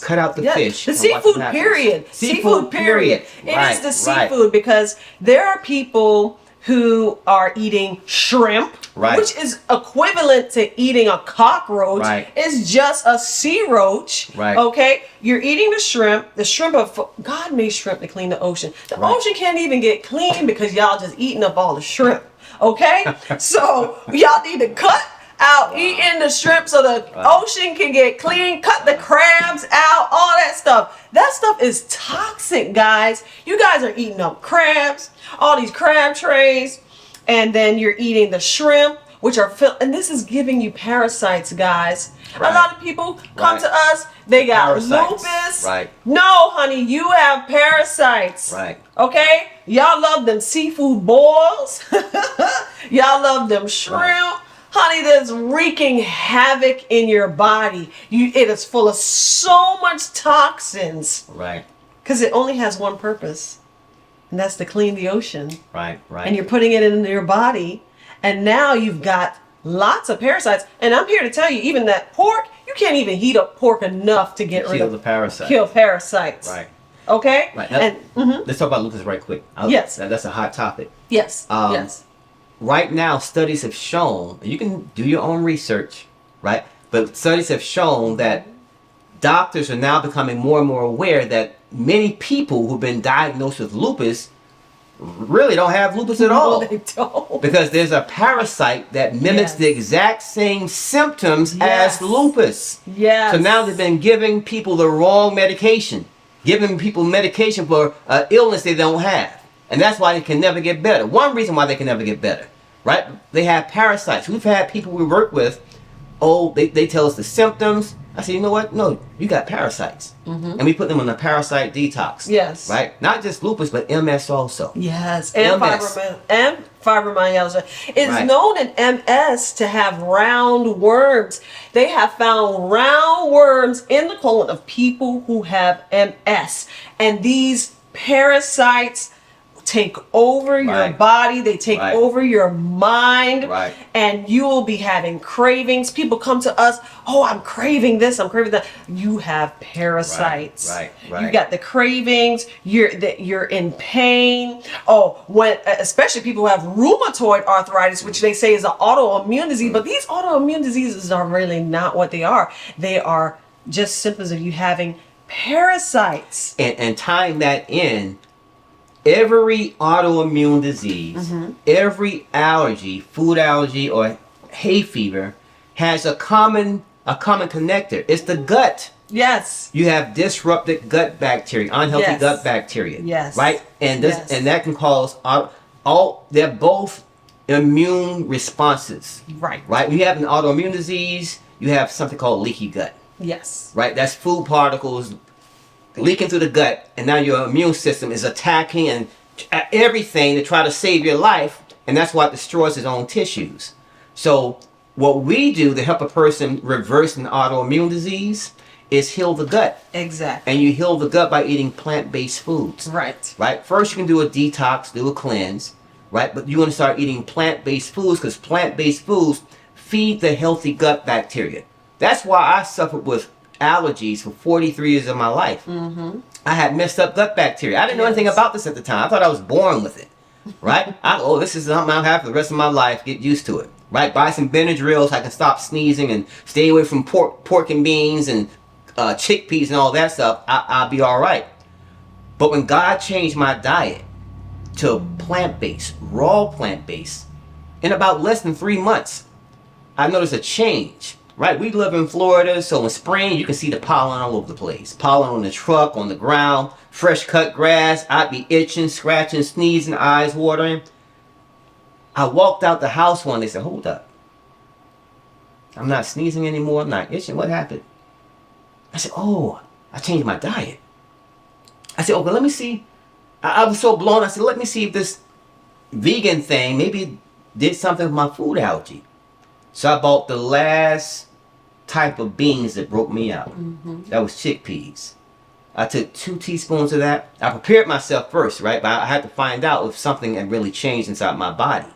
cut out the fish. The seafood, period. Seafood, period. It is the seafood because there are people who are eating shrimp, which is equivalent to eating a cockroach. It's just a sea roach. Okay? You're eating the shrimp. The shrimp God made shrimp to clean the ocean. The ocean can't even get clean because y'all just eating up all the shrimp. Okay? So y'all need to cut out eating the shrimp so the ocean can get clean. Cut the crabs out, all that stuff. That stuff is toxic, guys. You guys are eating up crabs, all these crab trays, and then you're eating the shrimp, which are and this is giving you parasites, guys. A lot of people come to us, they got lupus. No, honey, you have parasites. Okay? Y'all love them seafood boils. Y'all love them shrimp. Honey, that's wreaking havoc in your body. It is full of so much toxins. Because it only has one purpose. And that's to clean the ocean. And you're putting it into your body. And now you've got lots of parasites. And I'm here to tell you, even that pork, you can't even heat up pork enough to get rid of the parasites. Kill parasites. Okay? Now, let's talk about lupus right quick. That's a hot topic. Yes. Right now, studies have shown, you can do your own research, right? But studies have shown that doctors are now becoming more and more aware that many people who've been diagnosed with lupus really don't have lupus at all. No, they don't. Because there's a parasite that mimics the exact same symptoms as lupus. So now they've been giving people the wrong medication. Giving people medication for an illness they don't have. And that's why they can never get better. One reason why they can never get better, right? They have parasites. We've had people we work with, they tell us the symptoms. I say, you know what? No, you got parasites. And we put them on a parasite detox. Right? Not just lupus, but MS also. And fibromyalgia. It's known in MS to have round worms. They have found round worms in the colon of people who have MS. And these parasites take over your body, they take over your mind, and you will be having cravings. People come to us, oh, I'm craving this, I'm craving that. You have parasites. You got the cravings, you're in pain. Especially people who have rheumatoid arthritis, which they say is an autoimmune disease, but these autoimmune diseases are really not what they are. They are just symptoms of you having parasites. And tying that in, every autoimmune disease, every allergy, food allergy or hay fever has a common connector. It's the gut. You have disrupted gut bacteria, unhealthy gut bacteria. Right? And and that can cause they're both immune responses. Right? When you have an autoimmune disease, you have something called leaky gut. Right? That's food particles leaking through the gut, and now your immune system is attacking and everything to try to save your life, and that's why it destroys its own tissues. So what we do to help a person reverse an autoimmune disease is heal the gut. Exactly. And you heal the gut by eating plant-based foods. Right. Right? First, you can do a detox, do a cleanse, right? But you want to start eating plant-based foods because plant-based foods feed the healthy gut bacteria. That's why I suffered with allergies for 43 years of my life. Mm-hmm. I had messed up gut bacteria. I didn't know anything about this at the time. I thought I was born with it. Right? This is something I'll have for the rest of my life. Get used to it. Right? Buy some Benadryl so I can stop sneezing and stay away from pork and beans and chickpeas and all that stuff. I'll be all right. But when God changed my diet to plant-based, raw plant-based, in about less than 3 months, I noticed a change. Right? We live in Florida, so in spring you can see the pollen all over the place. Pollen on the truck, on the ground, fresh cut grass. I'd be itching, scratching, sneezing, eyes watering. I walked out the house one day and said, hold up. I'm not sneezing anymore. I'm not itching. What happened? I said, oh, I changed my diet. I said, okay, let me see. I was so blown. I said, let me see if this vegan thing maybe did something with my food allergy. So I bought the last type of beans that broke me out. Mm-hmm. That was chickpeas. I took 2 teaspoons of that. I prepared myself first, right? But I had to find out if something had really changed inside my body.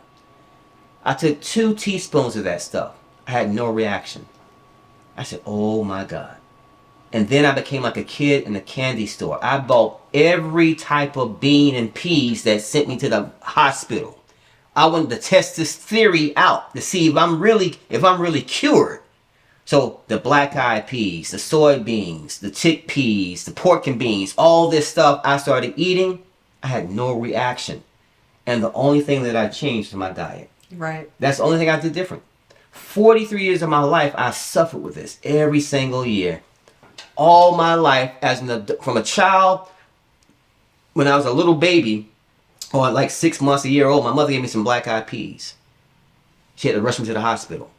I took 2 teaspoons of that stuff. I had no reaction. I said, oh my God. And then I became like a kid in a candy store. I bought every type of bean and peas that sent me to the hospital. I wanted to test this theory out to see if I'm really cured. So the black eyed peas, the soybeans, the chickpeas, the pork and beans, all this stuff I started eating, I had no reaction. And the only thing that I changed was my diet. Right. That's the only thing I did different. 43 years of my life, I suffered with this every single year. All my life, from a child, when I was a little baby, or like 6 months, a year old, my mother gave me some black eyed peas. She had to rush me to the hospital.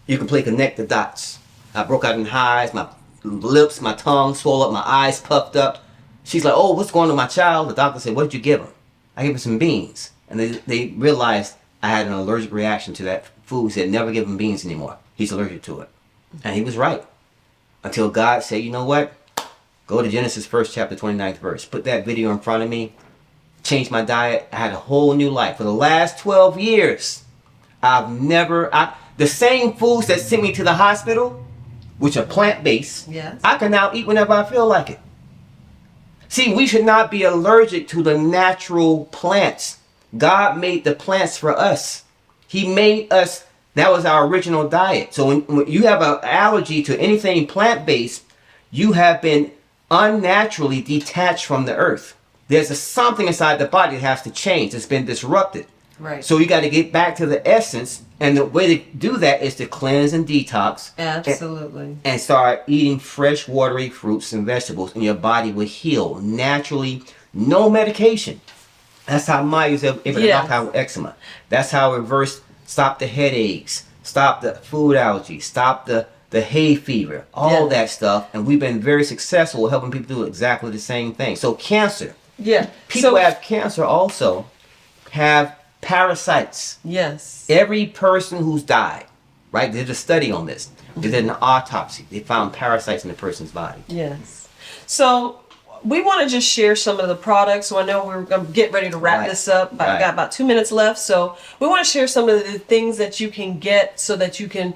You can connect the dots. I broke out in hives, my lips, my tongue swelled up, my eyes puffed up. She's like, oh, what's going on with my child? The doctor said, what did you give him? I gave him some beans. And they realized I had an allergic reaction to that food. He said, never give him beans anymore. He's allergic to it. And he was right. Until God said, you know what? Go to Genesis 1st chapter 29th verse. Put that video in front of me. Changed my diet. I had a whole new life. For the last 12 years, the same foods that sent me to the hospital, which are plant-based, yes, I can now eat whenever I feel like it. See, we should not be allergic to the natural plants. God made the plants for us. He made us. That was our original diet. So when you have an allergy to anything plant-based, you have been unnaturally detached from the earth. There's something inside the body that has to change. It's been disrupted. Right. So you got to get back to the essence. And the way to do that is to cleanse and detox. Absolutely. And start eating fresh, watery fruits and vegetables. And your body will heal naturally. No medication. That's how Maya was able to knock out eczema. That's how it stop the headaches, stop the food allergies, stop the hay fever, all that stuff. And we've been very successful helping people do exactly the same thing. So cancer. Yeah. People who have cancer also have parasites. Yes. Every person who's died, right? They did a study on this. They did an autopsy. They found parasites in the person's body. Yes. So we want to just share some of the products. So I know we're going to get ready to wrap this up. I've got about 2 minutes left. So we want to share some of the things that you can get so that you can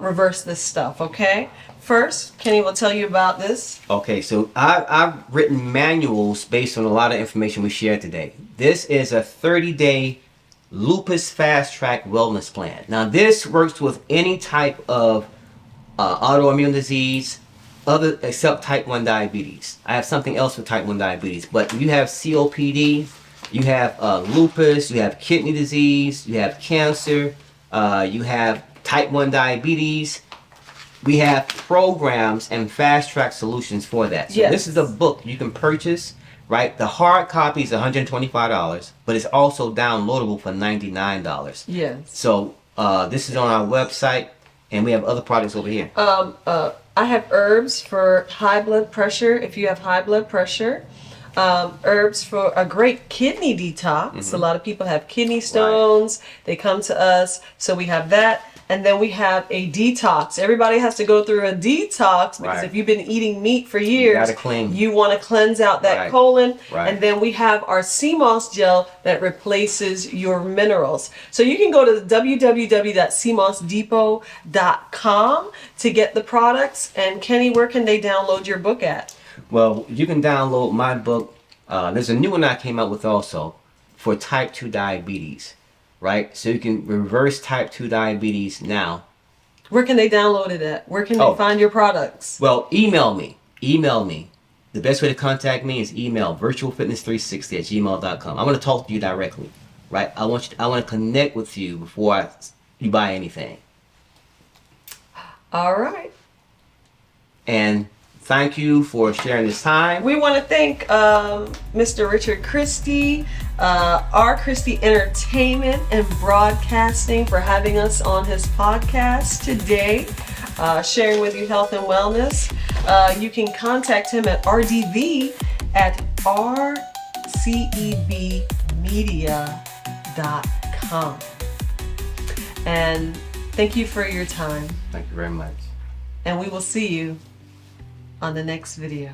reverse this stuff, okay? First, Kenny will tell you about this. Okay, so I've written manuals based on a lot of information we shared today. This is a 30-day lupus fast track wellness plan. Now this works with any type of autoimmune disease, except type 1 diabetes. I have something else for type 1 diabetes, but you have COPD, you have lupus, you have kidney disease, you have cancer, you have type 1 diabetes. We have programs and fast track solutions for that. So this is a book you can purchase, right? The hard copy is $125, but it's also downloadable for $99. Yes. So this is on our website, and we have other products over here. I have herbs for high blood pressure, if you have high blood pressure. Herbs for a great kidney detox. A lot of people have kidney stones. They come to us. So we have that. And then we have a detox. Everybody has to go through a detox because Right. if you've been eating meat for years, gotta clean. you want to cleanse out that Right. colon. Right. And then we have our SeaMoss gel that replaces your minerals. So you can go to www.SeaMossDepot.com to get the products. And Kenny, where can they download your book at? Well, you can download my book. There's a new one I came out with also for type 2 diabetes, right? So you can reverse type 2 diabetes now. Where can they download it at? Where can they find your products? Well, email me. Email me. The best way to contact me is email virtualfitness360@gmail.com. I want to talk to you directly, right? I want to connect with you before you buy anything. All right. And thank you for sharing this time. We want to thank Mr. Richard Christie, R. Christie Entertainment and Broadcasting for having us on his podcast today, sharing with you health and wellness. You can contact him at rdv@rcebmedia.com. And thank you for your time. Thank you very much. And we will see you on the next video.